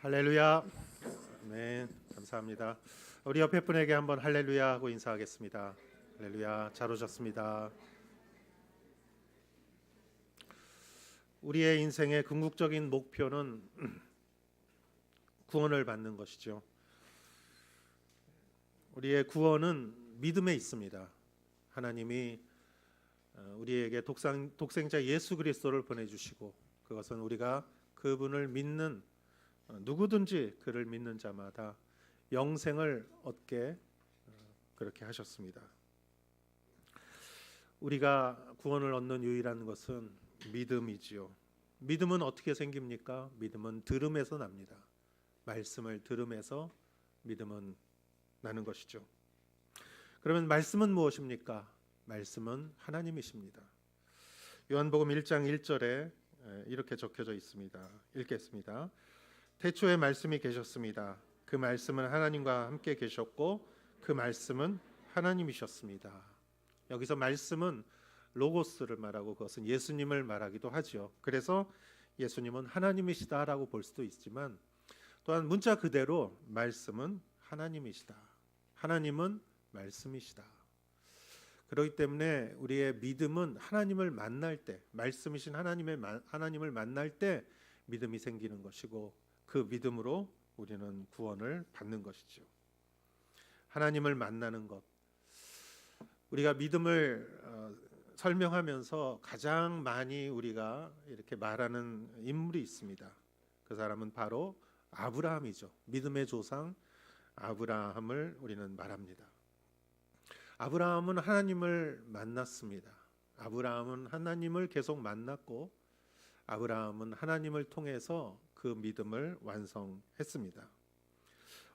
할렐루야. 네, 감사합니다. 우리 옆에 분에게 한번 할렐루야 하고 인사하겠습니다. 할렐루야, 잘 오셨습니다. 우리의 인생의 궁극적인 목표는 구원을 받는 것이죠. 우리의 구원은 믿음에 있습니다. 하나님이 우리에게 독생자 예수 그리스도를 보내주시고, 그것은 우리가 그분을 믿는 누구든지 그를 믿는 자마다 영생을 얻게 그렇게 하셨습니다. 우리가 구원을 얻는 유일한 것은 믿음이지요. 믿음은 어떻게 생깁니까? 믿음은 들음에서 납니다. 말씀을 들음에서 믿음은 나는 것이죠. 그러면 말씀은 무엇입니까? 말씀은 하나님이십니다. 요한복음 1장 1절에 이렇게 적혀져 있습니다. 읽겠습니다. 태초에 말씀이 계셨습니다. 그 말씀은 하나님과 함께 계셨고 그 말씀은 하나님이셨습니다. 여기서 말씀은 로고스를 말하고 그것은 예수님을 말하기도 하죠. 그래서 예수님은 하나님이시다라고 볼 수도 있지만 또한 문자 그대로 말씀은 하나님이시다. 하나님은 말씀이시다. 그렇기 때문에 우리의 믿음은 하나님을 만날 때, 말씀이신 하나님을 만날 때 믿음이 생기는 것이고 그 믿음으로 우리는 구원을 받는 것이죠. 하나님을 만나는 것. 우리가 믿음을 설명하면서 가장 많이 우리가 이렇게 말하는 인물이 있습니다. 그 사람은 바로 아브라함이죠. 믿음의 조상 아브라함을 우리는 말합니다. 아브라함은 하나님을 만났습니다. 아브라함은 하나님을 계속 만났고 아브라함은 하나님을 통해서 그 믿음을 완성했습니다.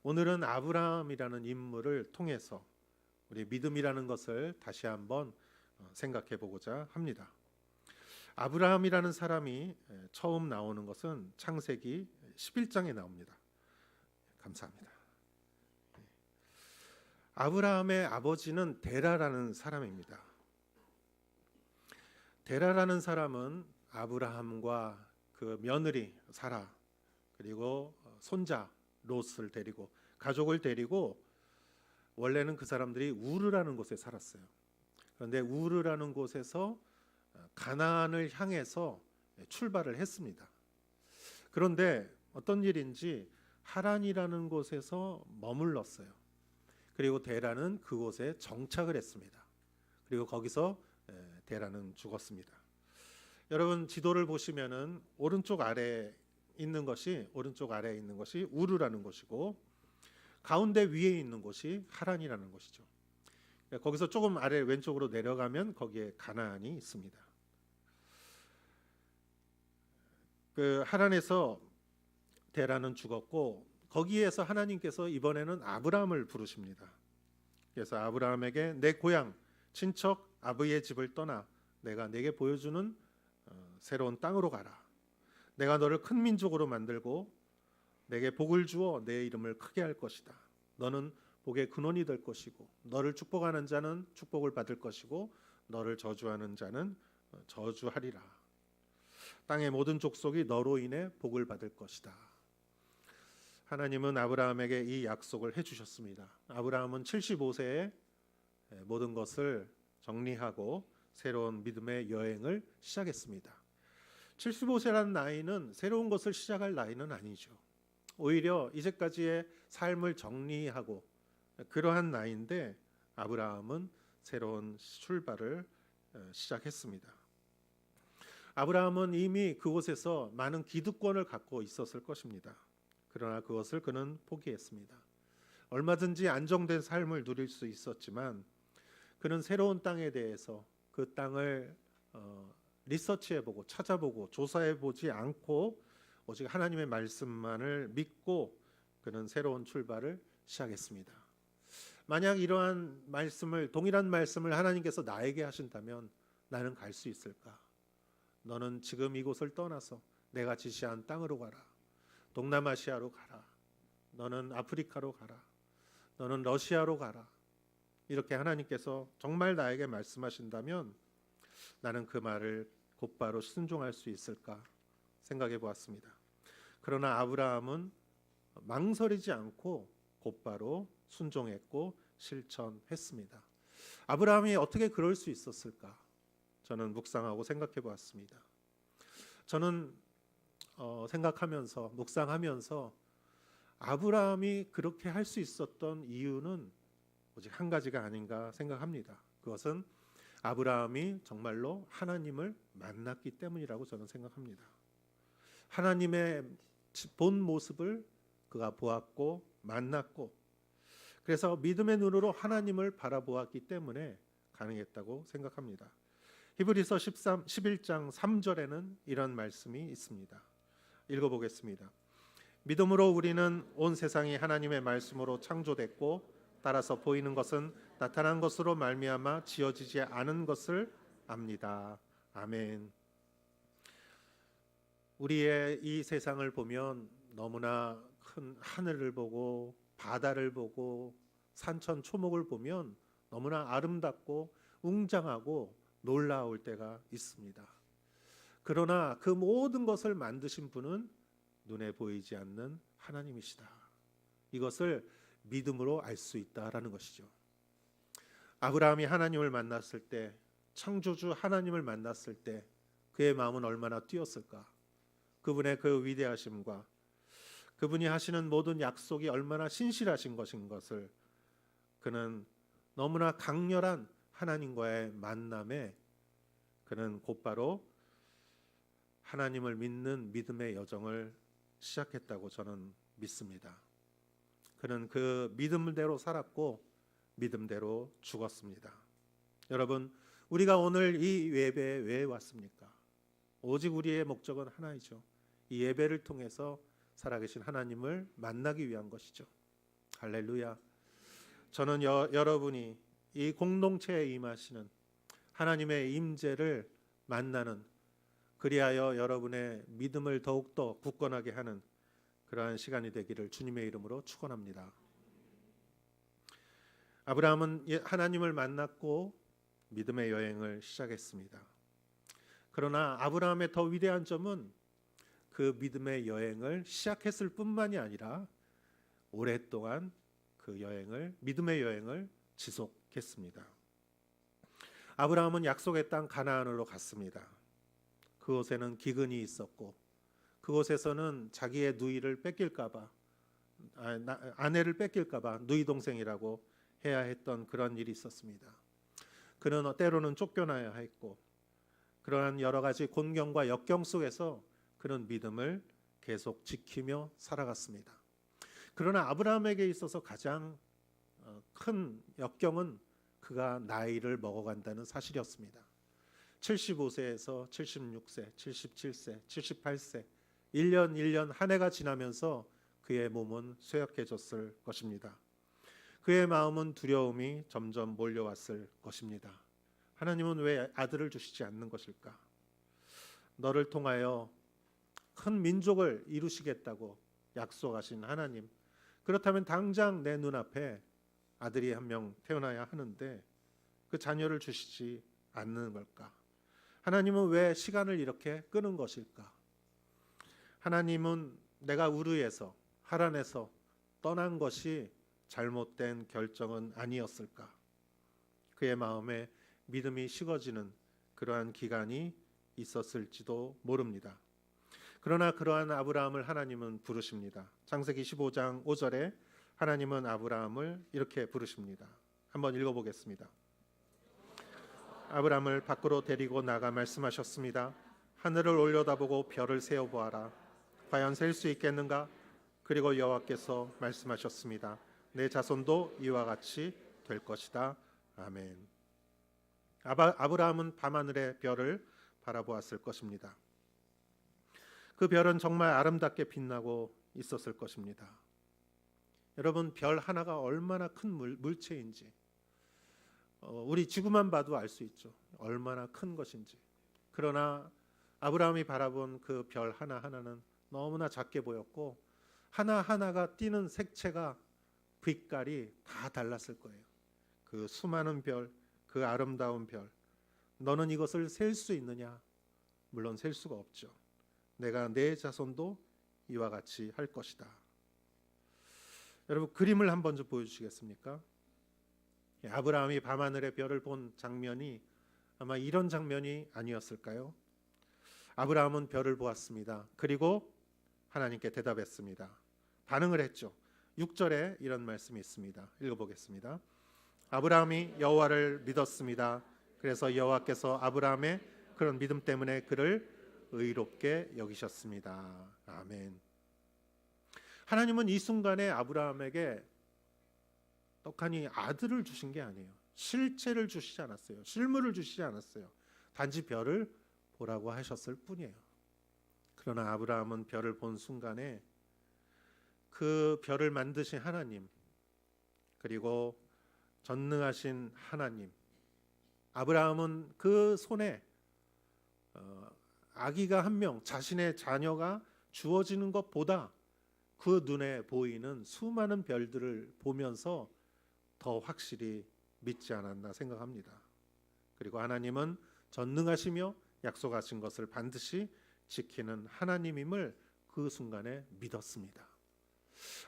오늘은 아브라함이라는 인물을 통해서 우리 믿음이라는 것을 다시 한번 생각해 보고자 합니다. 아브라함이라는 사람이 처음 나오는 것은 창세기 11장에 나옵니다. 감사합니다. 아브라함의 아버지는 데라라는 사람입니다. 데라라는 사람은 아브라함과 그 며느리 사라 그리고 손자 롯을 데리고 가족을 데리고 원래는 그 사람들이 우르라는 곳에 살았어요. 그런데 우르라는 곳에서 가나안을 향해서 출발을 했습니다. 그런데 어떤 일인지 하란이라는 곳에서 머물렀어요. 그리고 데라는 그곳에 정착을 했습니다. 그리고 거기서 데라는 죽었습니다. 여러분 지도를 보시면은 오른쪽 아래에 있는 것이 우르라는 곳이고 가운데 위에 있는 곳이 하란이라는 곳이죠. 거기서 조금 아래 왼쪽으로 내려가면 거기에 가나안이 있습니다. 그 하란에서 데라는 죽었고 거기에서 하나님께서 이번에는 아브라함을 부르십니다. 그래서 아브라함에게 내 고향, 친척, 아버지의 집을 떠나 내가 내게 보여주는 새로운 땅으로 가라. 내가 너를 큰 민족으로 만들고 내게 복을 주어 내 이름을 크게 할 것이다. 너는 복의 근원이 될 것이고 너를 축복하는 자는 축복을 받을 것이고 너를 저주하는 자는 저주하리라. 땅의 모든 족속이 너로 인해 복을 받을 것이다. 하나님은 아브라함에게 이 약속을 해주셨습니다. 아브라함은 75세에 모든 것을 정리하고 새로운 믿음의 여행을 시작했습니다. 75세라는 나이는 새로운 것을 시작할 나이는 아니죠. 오히려 이제까지의 삶을 정리하고 그러한 나이인데 아브라함은 새로운 출발을 시작했습니다. 아브라함은 이미 그곳에서 많은 기득권을 갖고 있었을 것입니다. 그러나 그것을 그는 포기했습니다. 얼마든지 안정된 삶을 누릴 수 있었지만 그는 새로운 땅에 대해서 그 땅을 리서치해보고 찾아보고 조사해보지 않고 오직 하나님의 말씀만을 믿고 그는 새로운 출발을 시작했습니다. 만약 이러한 말씀을 동일한 말씀을 하나님께서 나에게 하신다면 나는 갈 수 있을까? 너는 지금 이곳을 떠나서 내가 지시한 땅으로 가라. 동남아시아로 가라. 너는 아프리카로 가라. 너는 러시아로 가라. 이렇게 하나님께서 정말 나에게 말씀하신다면 나는 그 말을 곧바로 순종할 수 있을까 생각해 보았습니다. 그러나 아브라함은 망설이지 않고 곧바로 순종했고 실천했습니다. 아브라함이 어떻게 그럴 수 있었을까? 저는 묵상하고 생각해 보았습니다. 저는 생각하면서 묵상하면서 아브라함이 그렇게 할 수 있었던 이유는 오직 한 가지가 아닌가 생각합니다. 그것은 아브라함이 정말로 하나님을 만났기 때문이라고 저는 생각합니다. 하나님의 본 모습을 그가 보았고 만났고, 그래서 믿음의 눈으로 하나님을 바라보았기 때문에 가능했다고 생각합니다. 히브리서 11장 3절에는 이런 말씀이 있습니다. 읽어보겠습니다. 믿음으로 우리는 온 세상이 하나님의 말씀으로 창조됐고 따라서 보이는 것은 나타난 것으로 말미암아 지어지지 않은 것을 압니다. 아멘. 우리의 이 세상을 보면 너무나 큰 하늘을 보고 바다를 보고 산천 초목을 보면 너무나 아름답고 웅장하고 놀라울 때가 있습니다. 그러나 그 모든 것을 만드신 분은 눈에 보이지 않는 하나님이시다. 이것을 믿음으로 알 수 있다라는 것이죠. 아브라함이 하나님을 만났을 때, 창조주 하나님을 만났을 때 그의 마음은 얼마나 뛰었을까? 그분의 그 위대하심과 그분이 하시는 모든 약속이 얼마나 신실하신 것인 것을 그는 너무나 강렬한 하나님과의 만남에 그는 곧바로 하나님을 믿는 믿음의 여정을 시작했다고 저는 믿습니다. 그는 그 믿음대로 살았고 믿음대로 죽었습니다. 여러분, 우리가 오늘 이 예배에 왜 왔습니까? 오직 우리의 목적은 하나이죠. 이 예배를 통해서 살아계신 하나님을 만나기 위한 것이죠. 할렐루야. 저는 여러분이 이 공동체에 임하시는 하나님의 임재를 만나는, 그리하여 여러분의 믿음을 더욱더 굳건하게 하는 그러한 시간이 되기를 주님의 이름으로 축원합니다. 아브라함은 하나님을 만났고 믿음의 여행을 시작했습니다. 그러나 아브라함의 더 위대한 점은 그 믿음의 여행을 시작했을 뿐만이 아니라 오랫동안 그 믿음의 여행을 지속했습니다. 아브라함은 약속의 땅 가나안으로 갔습니다. 그곳에는 기근이 있었고 그곳에서는 자기의 누이를 뺏길까봐, 아내를 뺏길까봐 누이 동생이라고 해야 했던 그런 일이 있었습니다. 그는 때로는 쫓겨나야 했고 그러한 여러 가지 곤경과 역경 속에서 그는 믿음을 계속 지키며 살아갔습니다. 그러나 아브라함에게 있어서 가장 큰 역경은 그가 나이를 먹어간다는 사실이었습니다. 75세에서 76세, 77세, 78세 1년 한 해가 지나면서 그의 몸은 쇠약해졌을 것입니다. 그의 마음은 두려움이 점점 몰려왔을 것입니다. 하나님은 왜 아들을 주시지 않는 것일까? 너를 통하여 큰 민족을 이루시겠다고 약속하신 하나님, 그렇다면 당장 내 눈앞에 아들이 한 명 태어나야 하는데 그 자녀를 주시지 않는 걸까? 하나님은 왜 시간을 이렇게 끄는 것일까? 하나님은 내가 우르에서 하란에서 떠난 것이 잘못된 결정은 아니었을까? 그의 마음에 믿음이 식어지는 그러한 기간이 있었을지도 모릅니다. 그러나 그러한 아브라함을 하나님은 부르십니다. 창세기 15장 5절에 하나님은 아브라함을 이렇게 부르십니다. 한번 읽어보겠습니다. 아브라함을 밖으로 데리고 나가 말씀하셨습니다. 하늘을 올려다보고 별을 세어보아라. 과연 셀 수 있겠는가? 그리고 여호와께서 말씀하셨습니다. 내 자손도 이와 같이 될 것이다. 아멘. 아브라함은 밤하늘의 별을 바라보았을 것입니다. 그 별은 정말 아름답게 빛나고 있었을 것입니다. 여러분, 별 하나가 얼마나 큰 물체인지 우리 지구만 봐도 알 수 있죠. 얼마나 큰 것인지. 그러나 아브라함이 바라본 그 별 하나하나는 너무나 작게 보였고 하나하나가 띄는 색채가 빛깔이 다 달랐을 거예요. 그 수많은 별, 그 아름다운 별, 너는 이것을 셀 수 있느냐? 물론 셀 수가 없죠. 내가 내 자손도 이와 같이 할 것이다. 여러분 그림을 한번 좀 보여주시겠습니까? 아브라함이 밤하늘의 별을 본 장면이 아마 이런 장면이 아니었을까요? 아브라함은 별을 보았습니다. 그리고 하나님께 대답했습니다. 반응을 했죠. 6절에 이런 말씀이 있습니다. 읽어보겠습니다. 아브라함이 여호와를 믿었습니다. 그래서 여호와께서 아브라함의 그런 믿음 때문에 그를 의롭게 여기셨습니다. 아멘. 하나님은 이 순간에 아브라함에게 떡하니 아들을 주신 게 아니에요. 실체를 주시지 않았어요. 실물을 주시지 않았어요. 단지 별을 보라고 하셨을 뿐이에요. 그러나 아브라함은 별을 본 순간에 그 별을 만드신 하나님, 그리고 전능하신 하나님, 아브라함은 그 손에 아기가 한 명, 자신의 자녀가 주어지는 것보다 그 눈에 보이는 수많은 별들을 보면서 더 확실히 믿지 않았나 생각합니다. 그리고 하나님은 전능하시며 약속하신 것을 반드시 지키는 하나님임을 그 순간에 믿었습니다.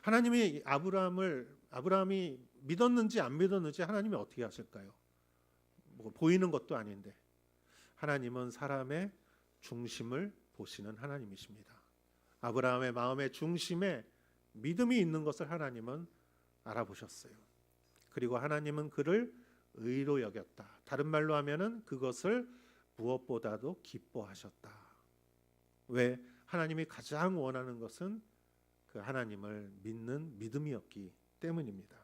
하나님이 아브라함이 믿었는지 안 믿었는지 하나님이 어떻게 하실까요? 뭐 보이는 것도 아닌데 하나님은 사람의 중심을 보시는 하나님이십니다. 아브라함의 마음의 중심에 믿음이 있는 것을 하나님은 알아보셨어요. 그리고 하나님은 그를 의로 여겼다. 다른 말로 하면은 그것을 무엇보다도 기뻐하셨다. 왜? 하나님이 가장 원하는 것은 그 하나님을 믿는 믿음이었기 때문입니다.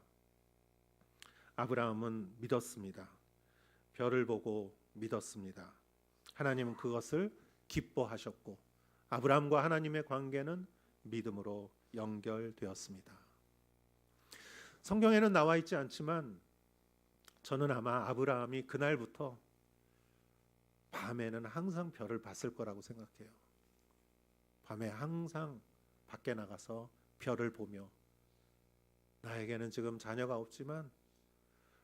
아브라함은 믿었습니다. 별을 보고 믿었습니다. 하나님은 그것을 기뻐하셨고 아브라함과 하나님의 관계는 믿음으로 연결되었습니다. 성경에는 나와 있지 않지만 저는 아마 아브라함이 그날부터 밤에는 항상 별을 봤을 거라고 생각해요. 밤에 항상 밖에 나가서 별을 보며 나에게는 지금 자녀가 없지만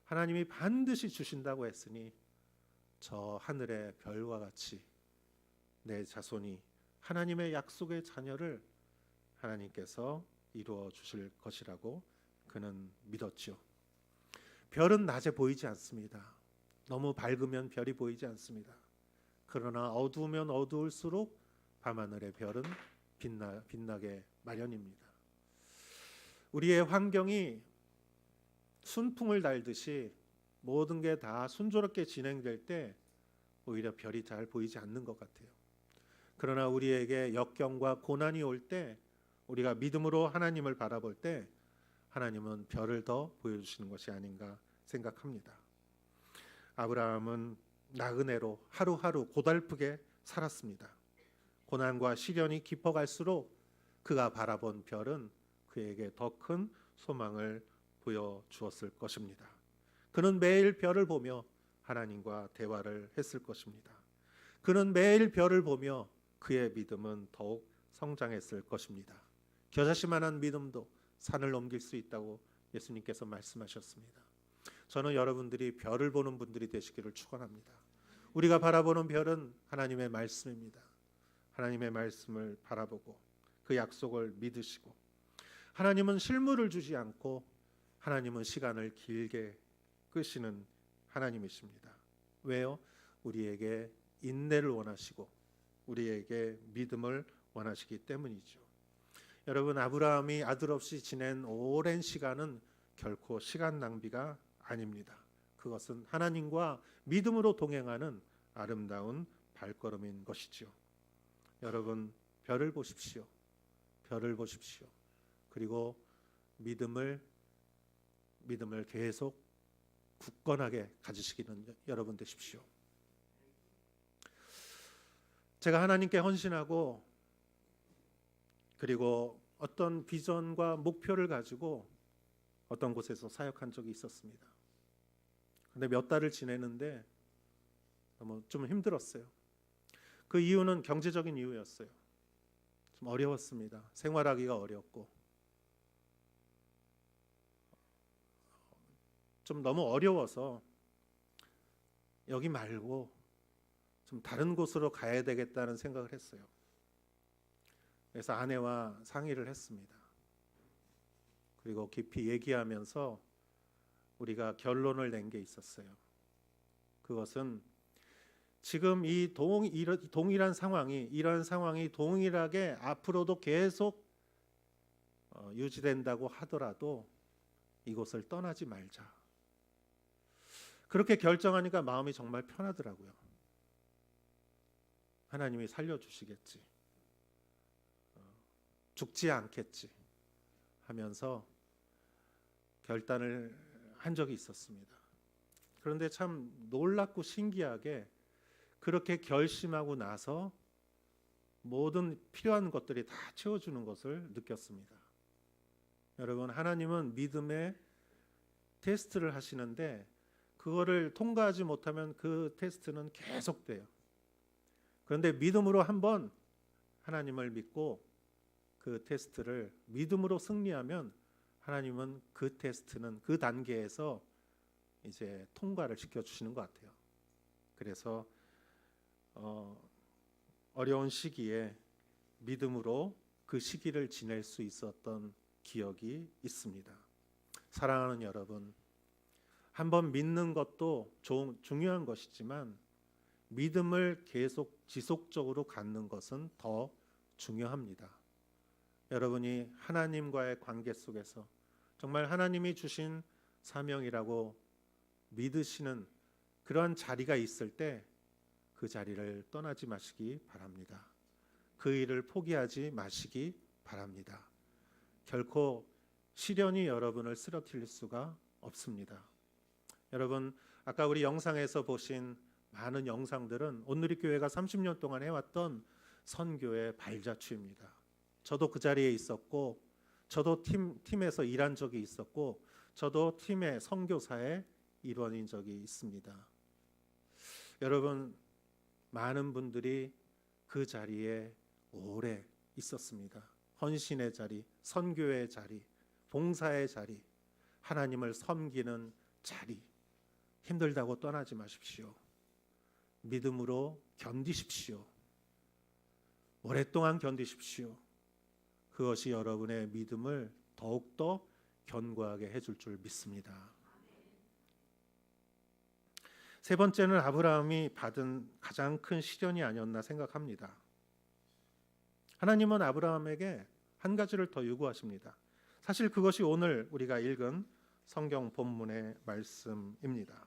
하나님이 반드시 주신다고 했으니 저 하늘의 별과 같이 내 자손이 하나님의 약속의 자녀를 하나님께서 이루어 주실 것이라고 그는 믿었죠. 별은 낮에 보이지 않습니다. 너무 밝으면 별이 보이지 않습니다. 그러나 어두우면 어두울수록 밤하늘의 별은 빛나게 마련입니다. 우리의 환경이 순풍을 달듯이 모든 게 다 순조롭게 진행될 때 오히려 별이 잘 보이지 않는 것 같아요. 그러나 우리에게 역경과 고난이 올 때 우리가 믿음으로 하나님을 바라볼 때 하나님은 별을 더 보여주시는 것이 아닌가 생각합니다. 아브라함은 나그네로 하루하루 고달프게 살았습니다. 고난과 시련이 깊어갈수록 그가 바라본 별은 그에게 더 큰 소망을 보여주었을 것입니다. 그는 매일 별을 보며 하나님과 대화를 했을 것입니다. 그는 매일 별을 보며 그의 믿음은 더욱 성장했을 것입니다. 겨자씨만한 믿음도 산을 넘길 수 있다고 예수님께서 말씀하셨습니다. 저는 여러분들이 별을 보는 분들이 되시기를 축원합니다. 우리가 바라보는 별은 하나님의 말씀입니다. 하나님의 말씀을 바라보고 그 약속을 믿으시고 하나님은 실물을 주지 않고 하나님은 시간을 길게 끄시는 하나님이십니다. 왜요? 우리에게 인내를 원하시고 우리에게 믿음을 원하시기 때문이죠. 여러분, 아브라함이 아들 없이 지낸 오랜 시간은 결코 시간 낭비가 아닙니다. 그것은 하나님과 믿음으로 동행하는 아름다운 발걸음인 것이죠. 여러분, 별을 보십시오. 별을 보십시오. 그리고 믿음을 계속 굳건하게 가지시기는 여러분 되십시오. 제가 하나님께 헌신하고 그리고 어떤 비전과 목표를 가지고 어떤 곳에서 사역한 적이 있었습니다. 근데 몇 달을 지내는데 너무 좀 힘들었어요. 그 이유는 경제적인 이유였어요. 좀 어려웠습니다. 생활하기가 어렵고 좀 너무 어려워서 여기 말고 좀 다른 곳으로 가야 되겠다는 생각을 했어요. 그래서 아내와 상의를 했습니다. 그리고 깊이 얘기하면서 우리가 결론을 낸 게 있었어요. 그것은 지금 이 동일한 상황이 이런 상황이 동일하게 앞으로도 계속 유지된다고 하더라도 이곳을 떠나지 말자. 그렇게 결정하니까 마음이 정말 편하더라고요. 하나님이 살려주시겠지, 죽지 않겠지 하면서 결단을 한 적이 있었습니다. 그런데 참 놀랍고 신기하게 그렇게 결심하고 나서 모든 필요한 것들이 다 채워주는 것을 느꼈습니다. 여러분, 하나님은 믿음의 테스트를 하시는데 그거를 통과하지 못하면 그 테스트는 계속돼요. 그런데 믿음으로 한번 하나님을 믿고 그 테스트를 믿음으로 승리하면 하나님은 그 테스트는 그 단계에서 이제 통과를 시켜주시는 것 같아요. 그래서 어려운 시기에 믿음으로 그 시기를 지낼 수 있었던 기억이 있습니다. 사랑하는 여러분, 한번 믿는 것도 중요한 것이지만 믿음을 계속 지속적으로 갖는 것은 더 중요합니다. 여러분이 하나님과의 관계 속에서 정말 하나님이 주신 사명이라고 믿으시는 그러한 자리가 있을 때 그 자리를 떠나지 마시기 바랍니다. 그 일을 포기하지 마시기 바랍니다. 결코 시련이 여러분을 쓰러뜨릴 수가 없습니다. 여러분, 아까 우리 영상에서 보신 많은 영상들은 온누리교회가 30년 동안 해왔던 선교의 발자취입니다. 저도 그 자리에 있었고, 저도 팀에서 일한 적이 있었고, 저도 팀의 선교사의 일원인 적이 있습니다. 여러분, 많은 분들이 그 자리에 오래 있었습니다. 헌신의 자리, 선교의 자리, 봉사의 자리, 하나님을 섬기는 자리, 힘들다고 떠나지 마십시오. 믿음으로 견디십시오. 오랫동안 견디십시오. 그것이 여러분의 믿음을 더욱더 견고하게 해줄 줄 믿습니다. 세 번째는 아브라함이 받은 가장 큰 시련이 아니었나 생각합니다. 하나님은 아브라함에게 한 가지를 더 요구하십니다. 사실 그것이 오늘 우리가 읽은 성경 본문의 말씀입니다.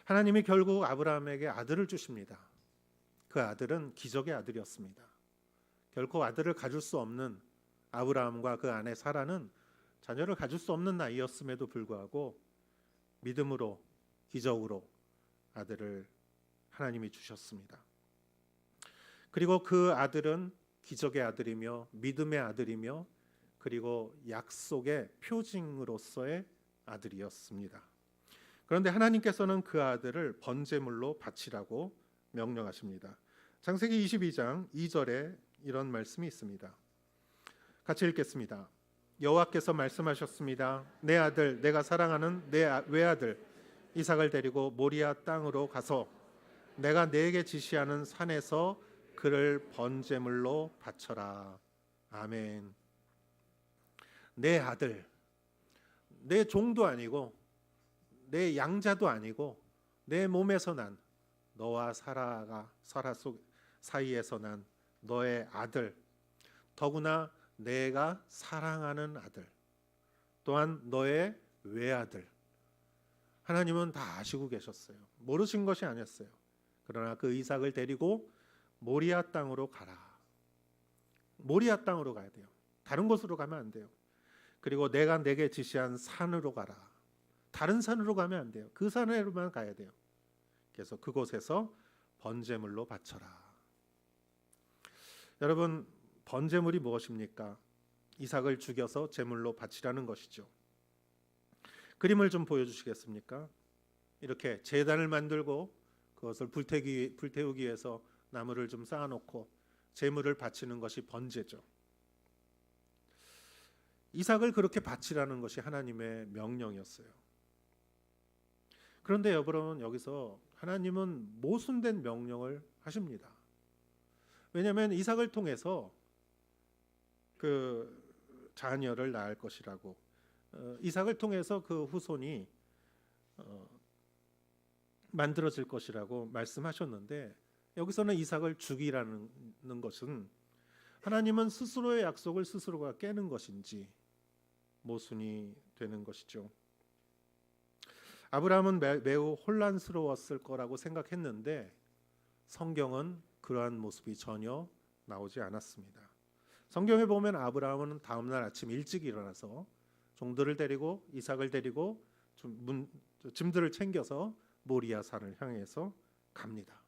하나님이 결국 아브라함에게 아들을 주십니다. 그 아들은 기적의 아들이었습니다. 결코 아들을 가질 수 없는 아브라함과 그 아내 사라는 자녀를 가질 수 없는 나이였음에도 불구하고 믿음으로 기적으로 아들을 하나님이 주셨습니다. 그리고 그 아들은 기적의 아들이며 믿음의 아들이며 그리고 약속의 표징으로서의 아들이었습니다. 그런데 하나님께서는 그 아들을 번제물로 바치라고 명령하십니다. 창세기 22장 2절에 이런 말씀이 있습니다. 같이 읽겠습니다. 여호와께서 말씀하셨습니다. 내 아들, 내가 사랑하는 내 외아들 이삭을 데리고 모리아 땅으로 가서 내가 네게 지시하는 산에서 그를 번제물로 바쳐라. 아멘. 내 아들, 내 종도 아니고 내 양자도 아니고 내 몸에서 난 너와 사라 사이에서 난 너의 아들, 더구나 내가 사랑하는 아들, 또한 너의 외아들. 하나님은 다 아시고 계셨어요. 모르신 것이 아니었어요. 그러나 그 이삭을 데리고 모리아 땅으로 가라. 모리아 땅으로 가야 돼요. 다른 곳으로 가면 안 돼요. 그리고 내가 내게 지시한 산으로 가라. 다른 산으로 가면 안 돼요. 그 산으로만 가야 돼요. 그래서 그곳에서 번제물로 바쳐라. 여러분, 번제물이 무엇입니까? 이삭을 죽여서 제물로 바치라는 것이죠. 그림을 좀 보여주시겠습니까? 이렇게 제단을 만들고 그것을 불태우기 위해서 나무를 좀 쌓아놓고 제물을 바치는 것이 번제죠. 이삭을 그렇게 바치라는 것이 하나님의 명령이었어요. 그런데 여러분, 여기서 하나님은 모순된 명령을 하십니다. 왜냐하면 이삭을 통해서 그 자녀를 낳을 것이라고, 이삭을 통해서 그 후손이 만들어질 것이라고 말씀하셨는데, 여기서는 이삭을 죽이라는 것은 하나님은 스스로의 약속을 스스로가 깨는 것인지 모순이 되는 것이죠. 아브라함은 매우 혼란스러웠을 거라고 생각했는데 성경은 그러한 모습이 전혀 나오지 않았습니다. 성경에 보면 아브라함은 다음날 아침 일찍 일어나서 종들을 데리고 이삭을 데리고 짐들을 챙겨서 모리아 산을 향해서 갑니다.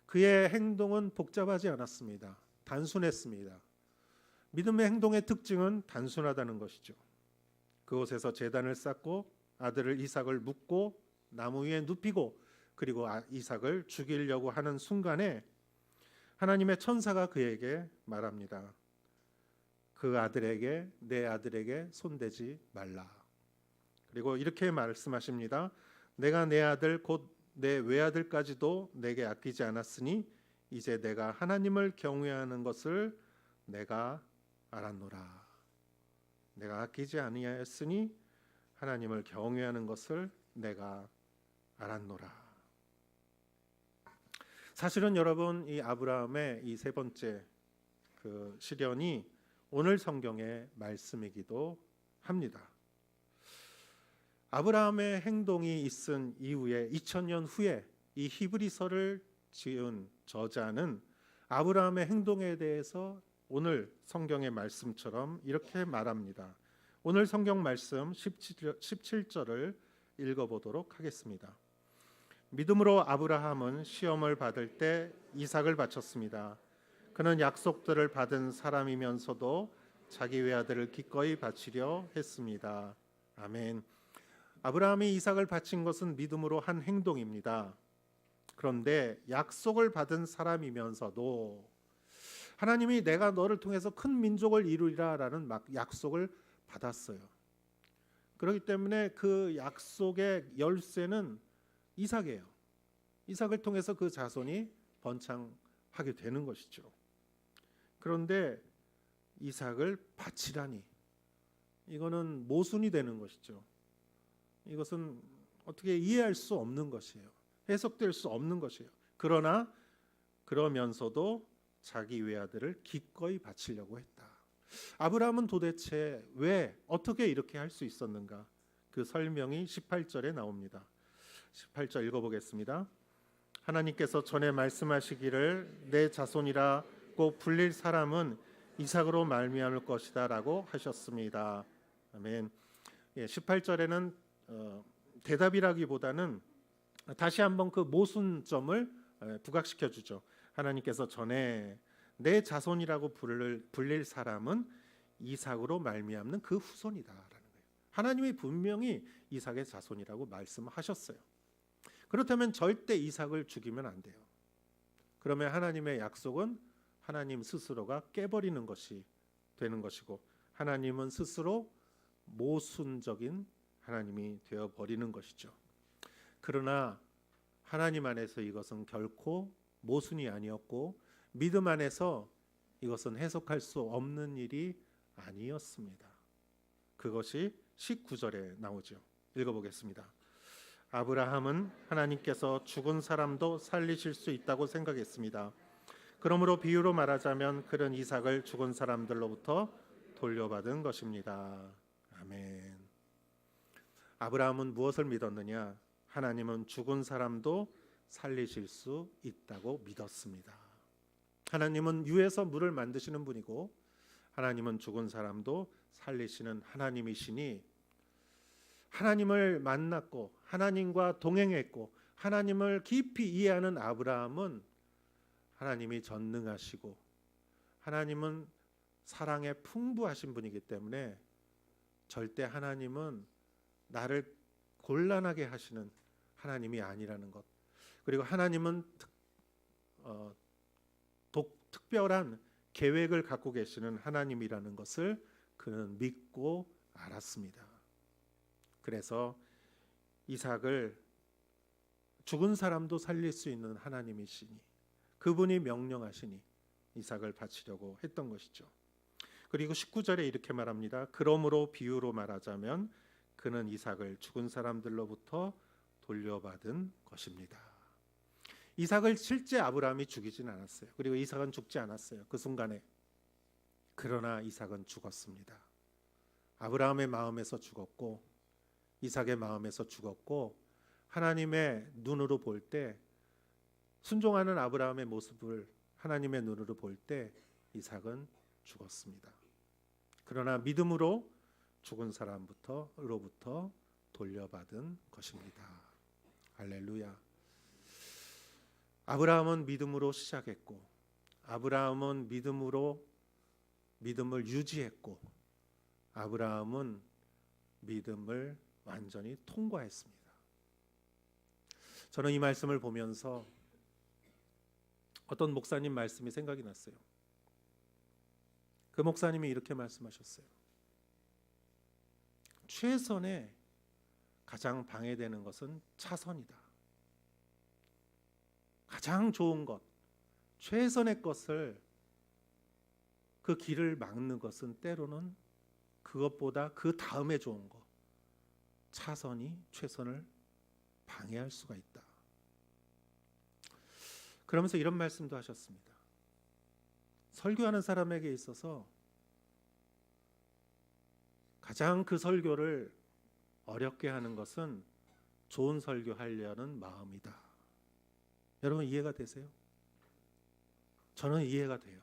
그의 행동은 복잡하지 않았습니다. 단순했습니다. 믿음의 행동의 특징은 단순하다는 것이죠. 그곳에서 제단을 쌓고 아들을 이삭을 묻고 나무 위에 눕히고 그리고 이삭을 죽이려고 하는 순간에 하나님의 천사가 그에게 말합니다. 그 아들에게, 내 아들에게 손대지 말라. 그리고 이렇게 말씀하십니다. 내가 내 아들 곧 내 외아들까지도 내게 아끼지 않았으니 이제 내가 하나님을 경외하는 것을 내가 알았노라. 내가 아끼지 아니하였으니 하나님을 경외하는 것을 내가 알았노라. 사실은 여러분, 이 아브라함의 이 세 번째 그 시련이 오늘 성경의 말씀이기도 합니다. 아브라함의 행동이 있은 이후에 2000년 후에 이 히브리서를 지은 저자는 아브라함의 행동에 대해서 오늘 성경의 말씀처럼 이렇게 말합니다. 오늘 성경 말씀 17절을 읽어보도록 하겠습니다. 믿음으로 아브라함은 시험을 받을 때 이삭을 바쳤습니다. 그는 약속들을 받은 사람이면서도 자기 외아들을 기꺼이 바치려 했습니다. 아멘. 아브라함이 이삭을 바친 것은 믿음으로 한 행동입니다. 그런데 약속을 받은 사람이면서도 하나님이 내가 너를 통해서 큰 민족을 이루리라라는 약속을 받았어요. 그렇기 때문에 그 약속의 열쇠는 이삭이에요. 이삭을 통해서 그 자손이 번창하게 되는 것이죠. 그런데 이삭을 바치라니, 이거는 모순이 되는 것이죠. 이것은 어떻게 이해할 수 없는 것이에요. 해석될 수 없는 것이에요. 그러면서도 자기 외아들을 기꺼이 바치려고 했다. 아브라함은 도대체 왜 어떻게 이렇게 할 수 있었는가? 그 설명이 18절에 나옵니다. 18절 읽어보겠습니다. 하나님께서 전에 말씀하시기를 내 자손이라 꼭 불릴 사람은 이삭으로 말미암을 것이다 라고 하셨습니다. 아멘. 18절에는 대답이라기보다는 다시 한번 그 모순점을 부각시켜 주죠. 하나님께서 전에 내 자손이라고 불릴 사람은 이삭으로 말미암는 그 후손이다라는 거예요. 하나님이 분명히 이삭의 자손이라고 말씀하셨어요. 그렇다면 절대 이삭을 죽이면 안 돼요. 그러면 하나님의 약속은 하나님 스스로가 깨버리는 것이 되는 것이고, 하나님은 스스로 모순적인 하나님이 되어 버리는 것이죠. 그러나 하나님 안에서 이것은 결코 모순이 아니었고, 믿음 안에서 이것은 해석할 수 없는 일이 아니었습니다. 그것이 19절에 나오죠. 읽어보겠습니다. 아브라함은 하나님께서 죽은 사람도 살리실 수 있다고 생각했습니다. 그러므로 비유로 말하자면 그는 이삭을 죽은 사람들로부터 돌려받은 것입니다. 아멘. 아브라함은 무엇을 믿었느냐? 하나님은 죽은 사람도 살리실 수 있다고 믿었습니다. 하나님은 유에서 물을 만드시는 분이고, 하나님은 죽은 사람도 살리시는 하나님이시니, 하나님을 만났고 하나님과 동행했고 하나님을 깊이 이해하는 아브라함은 하나님이 전능하시고 하나님은 사랑에 풍부하신 분이기 때문에 절대 하나님은 나를 곤란하게 하시는 하나님이 아니라는 것, 그리고 하나님은 특별한 계획을 갖고 계시는 하나님이라는 것을 그는 믿고 알았습니다. 그래서 이삭을 죽은 사람도 살릴 수 있는 하나님이시니, 그분이 명령하시니 이삭을 바치려고 했던 것이죠. 그리고 19절에 이렇게 말합니다. 그러므로 비유로 말하자면 그는 이삭을 죽은 사람들로부터 돌려받은 것입니다. 이삭을 실제 아브라함이 죽이진 않았어요. 그리고 이삭은 죽지 않았어요. 그 순간에. 그러나 이삭은 죽었습니다. 아브라함의 마음에서 죽었고 이삭의 마음에서 죽었고 하나님의 눈으로 볼 때 순종하는 아브라함의 모습을 하나님의 눈으로 볼 때 이삭은 죽었습니다. 그러나 믿음으로 죽은 사람으로부터 돌려받은 것입니다. 할렐루야. 아브라함은 믿음으로 시작했고 아브라함은 믿음을 유지했고 아브라함은 믿음을 완전히 통과했습니다. 저는 이 말씀을 보면서 어떤 목사님 말씀이 생각이 났어요. 그 목사님이 이렇게 말씀하셨어요. 최선에 가장 방해되는 것은 차선이다. 가장 좋은 것, 최선의 것을 그 길을 막는 것은 때로는 그것보다 그 다음에 좋은 것, 차선이 최선을 방해할 수가 있다. 그러면서 이런 말씀도 하셨습니다. 설교하는 사람에게 있어서 가장 그 설교를 어렵게 하는 것은 좋은 설교하려는 마음이다. 여러분 이해가 되세요? 저는 이해가 돼요.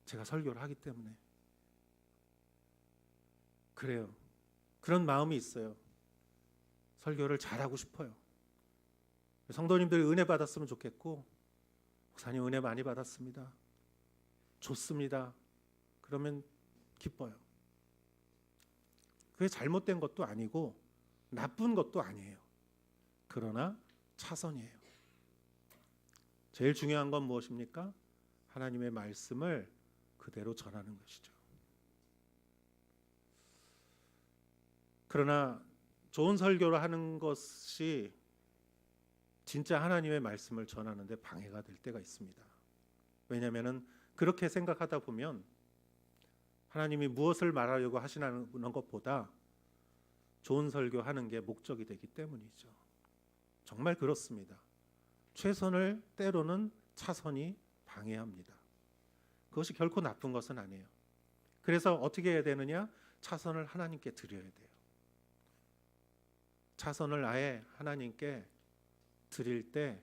제가 설교를 하기 때문에. 그래요. 그런 마음이 있어요. 설교를 잘하고 싶어요. 성도님들이 은혜 받았으면 좋겠고, 목사님 은혜 많이 받았습니다. 좋습니다. 그러면 기뻐요. 그게 잘못된 것도 아니고 나쁜 것도 아니에요. 그러나 차선이에요. 제일 중요한 건 무엇입니까? 하나님의 말씀을 그대로 전하는 것이죠. 그러나 좋은 설교를 하는 것이 진짜 하나님의 말씀을 전하는데 방해가 될 때가 있습니다. 왜냐하면 그렇게 생각하다 보면 하나님이 무엇을 말하려고 하시는 것보다 좋은 설교하는 게 목적이 되기 때문이죠. 정말 그렇습니다. 최선을 때로는 차선이 방해합니다. 그것이 결코 나쁜 것은 아니에요. 그래서 어떻게 해야 되느냐? 차선을 하나님께 드려야 돼요. 차선을 아예 하나님께 드릴 때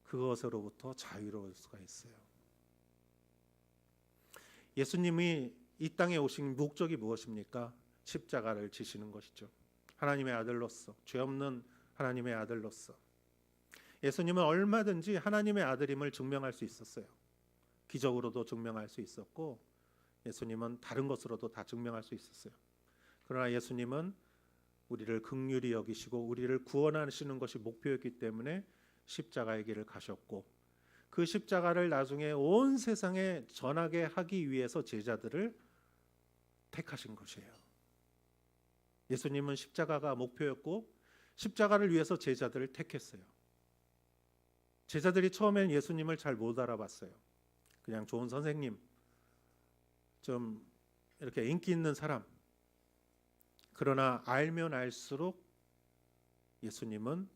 그것으로부터 자유로울 수가 있어요. 예수님이 이 땅에 오신 목적이 무엇입니까? 십자가를 지시는 것이죠. 하나님의 아들로서, 죄 없는 하나님의 아들로서 예수님은 얼마든지 하나님의 아들임을 증명할 수 있었어요. 기적으로도 증명할 수 있었고 예수님은 다른 것으로도 다 증명할 수 있었어요. 그러나 예수님은 우리를 긍휼히 여기시고 우리를 구원하시는 것이 목표였기 때문에 십자가의 길을 가셨고 그 십자가를 나중에 온 세상에 전하게 하기 위해서 제자들을 택하신 것이에요. 예수님은 십자가가 목표였고 십자가를 위해서 제자들을 택했어요. 제자들이 처음엔 예수님을 잘 못 알아봤어요. 그냥 좋은 선생님, 좀 이렇게 인기 있는 사람. 그러나 알면 알수록 예수님은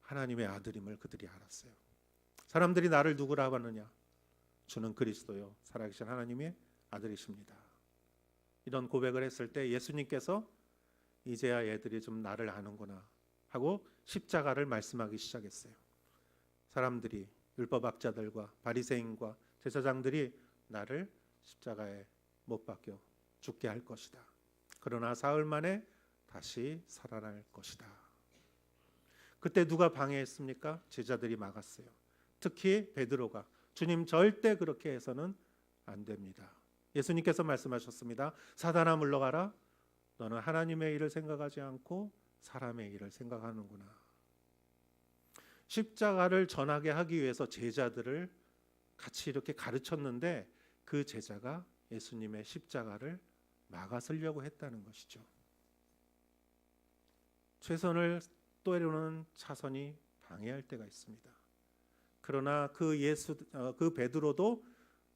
하나님의 아들임을 그들이 알았어요. 사람들이 나를 누구라 하느냐? 주는 그리스도요 살아계신 하나님의 아들이십니다. 이런 고백을 했을 때 예수님께서 이제야 애들이 좀 나를 아는구나 하고 십자가를 말씀하기 시작했어요. 사람들이 율법학자들과 바리새인과 제사장들이 나를 십자가에 못 박혀 죽게 할 것이다. 그러나 사흘 만에 다시 살아날 것이다. 그때 누가 방해했습니까? 제자들이 막았어요. 특히 베드로가 주님 절대 그렇게 해서는 안 됩니다. 예수님께서 말씀하셨습니다. 사단아 물러가라. 너는 하나님의 일을 생각하지 않고 사람의 일을 생각하는구나. 십자가를 전하게 하기 위해서 제자들을 같이 이렇게 가르쳤는데 그 제자가 예수님의 십자가를 막아서려고 했다는 것이죠. 최선을 때로는 차선이 방해할 때가 있습니다. 그러나 그 베드로도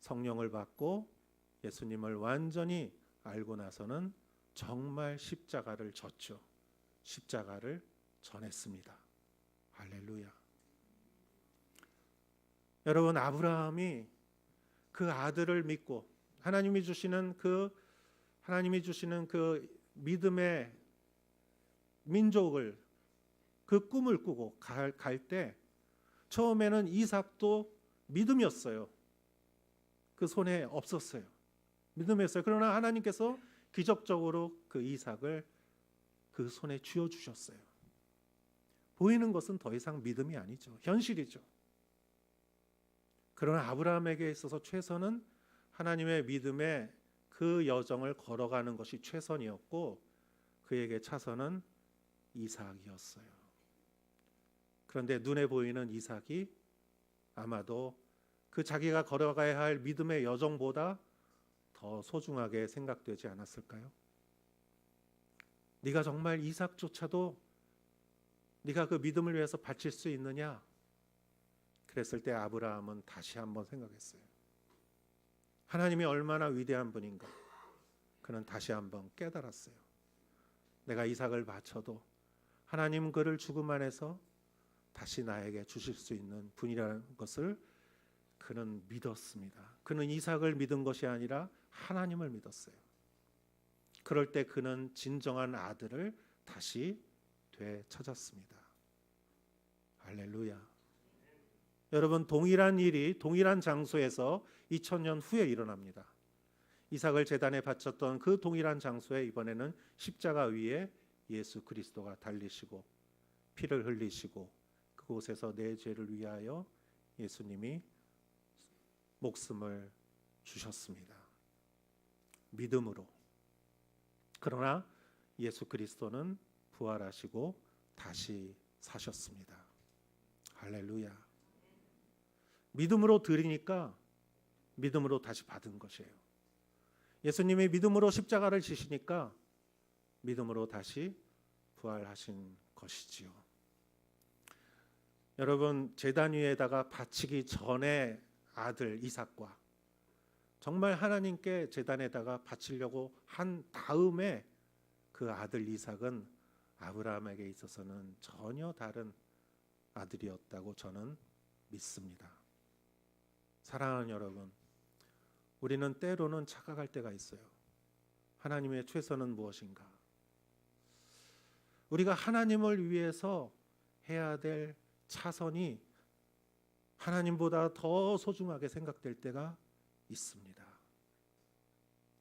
성령을 받고 예수님을 완전히 알고 나서는 정말 십자가를 졌죠. 십자가를 전했습니다. 할렐루야. 여러분, 아브라함이 그 아들을 믿고 하나님이 주시는 그 믿음의 민족을, 그 꿈을 꾸고 갈 때 처음에는 이삭도 믿음이었어요. 그 손에 없었어요. 믿음이었어요. 그러나 하나님께서 기적적으로 그 이삭을 그 손에 쥐어 주셨어요. 보이는 것은 더 이상 믿음이 아니죠. 현실이죠. 그러나 아브라함에게 있어서 최선은 하나님의 믿음의 그 여정을 걸어가는 것이 최선이었고, 그에게 차선은 이삭이었어요. 그런데 눈에 보이는 이삭이 아마도 그 자기가 걸어가야 할 믿음의 여정보다 더 소중하게 생각되지 않았을까요? 네가 정말 이삭조차도 네가 그 믿음을 위해서 바칠 수 있느냐? 그랬을 때 아브라함은 다시 한번 생각했어요. 하나님이 얼마나 위대한 분인가. 그는 다시 한번 깨달았어요. 내가 이삭을 바쳐도 하나님 그를 죽음 안에서 다시 나에게 주실 수 있는 분이라는 것을 그는 믿었습니다. 그는 이삭을 믿은 것이 아니라 하나님을 믿었어요. 그럴 때 그는 진정한 아들을 다시 되찾았습니다. 할렐루야. 여러분, 동일한 일이 동일한 장소에서 2000년 후에 일어납니다. 이삭을 제단에 바쳤던 그 동일한 장소에 이번에는 십자가 위에 예수 그리스도가 달리시고 피를 흘리시고 그곳에서 내 죄를 위하여 예수님이 목숨을 주셨습니다. 믿음으로. 그러나 예수 그리스도는 부활하시고 다시 사셨습니다. 할렐루야. 믿음으로 드리니까 믿음으로 다시 받은 것이에요. 예수님이 믿음으로 십자가를 지시니까 믿음으로 다시 부활하신 것이지요. 여러분, 제단 위에다가 바치기 전에 아들 이삭과 정말 하나님께 제단에다가 바치려고 한 다음에 그 아들 이삭은 아브라함에게 있어서는 전혀 다른 아들이었다고 저는 믿습니다. 사랑하는 여러분, 우리는 때로는 착각할 때가 있어요. 하나님의 최선은 무엇인가? 우리가 하나님을 위해서 해야 될 차선이 하나님보다 더 소중하게 생각될 때가 있습니다.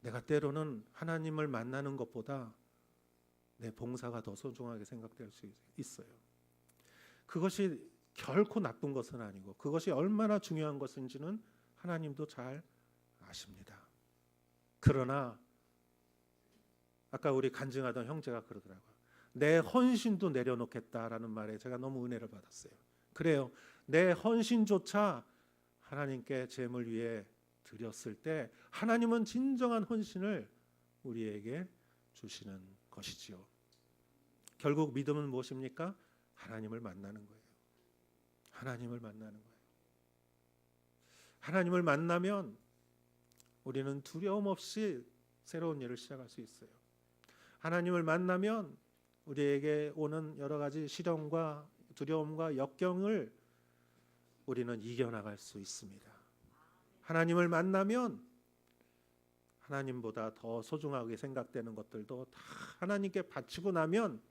내가 때로는 하나님을 만나는 것보다 내 봉사가 더 소중하게 생각될 수 있어요. 그것이 결코 나쁜 것은 아니고 그것이 얼마나 중요한 것인지는 하나님도 잘 아십니다. 그러나 아까 우리 간증하던 형제가 그러더라고요. 내 헌신도 내려놓겠다라는 말에 제가 너무 은혜를 받았어요. 그래요. 내 헌신조차 하나님께 제물 위에 드렸을 때 하나님은 진정한 헌신을 우리에게 주시는 것이지요. 결국 믿음은 무엇입니까? 하나님을 만나는 거예요. 하나님을 만나는 거예요. 하나님을 만나면 우리는 두려움 없이 새로운 일을 시작할 수 있어요. 하나님을 만나면 우리에게 오는 여러 가지 시련과 두려움과 역경을 우리는 이겨나갈 수 있습니다. 하나님을 만나면 하나님보다 더 소중하게 생각되는 것들도 다 하나님께 바치고 나면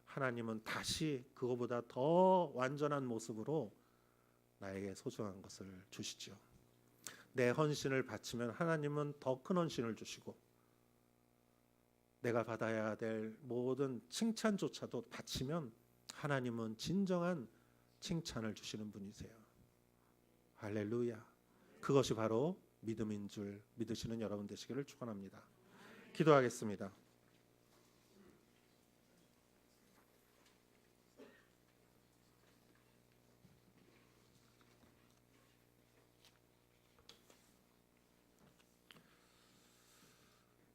하나님은 다시 그거보다 더 완전한 모습으로 나에게 소중한 것을 주시죠. 내 헌신을 바치면 하나님은 더 큰 헌신을 주시고 내가 받아야 될 모든 칭찬조차도 바치면 하나님은 진정한 칭찬을 주시는 분이세요. 할렐루야. 그것이 바로 믿음인 줄 믿으시는 여러분 되시기를 축원합니다. 기도하겠습니다.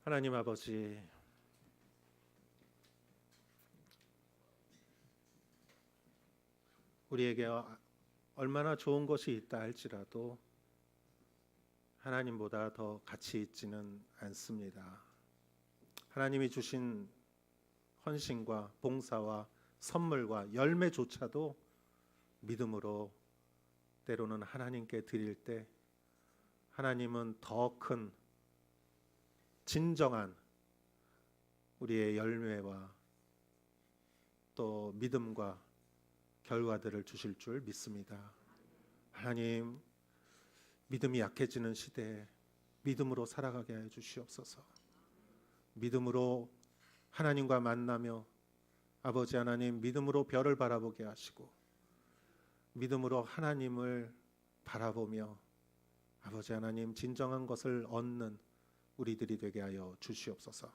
하나님 아버지, 우리에게 얼마나 좋은 것이 있다 할지라도 하나님보다 더 가치 있지는 않습니다. 하나님이 주신 헌신과 봉사와 선물과 열매조차도 믿음으로 때로는 하나님께 드릴 때 하나님은 더 큰 진정한 우리의 열매와 또 믿음과 결과들을 주실 줄 믿습니다. 하나님, 믿음이 약해지는 시대에 믿음으로 살아가게 해 주시옵소서. 믿음으로 하나님과 만나며 아버지 하나님 믿음으로 별을 바라보게 하시고 믿음으로 하나님을 바라보며 아버지 하나님 진정한 것을 얻는 우리들이 되게 하여 주시옵소서.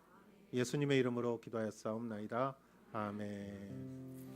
예수님의 이름으로 기도하였사옵나이다. 아멘.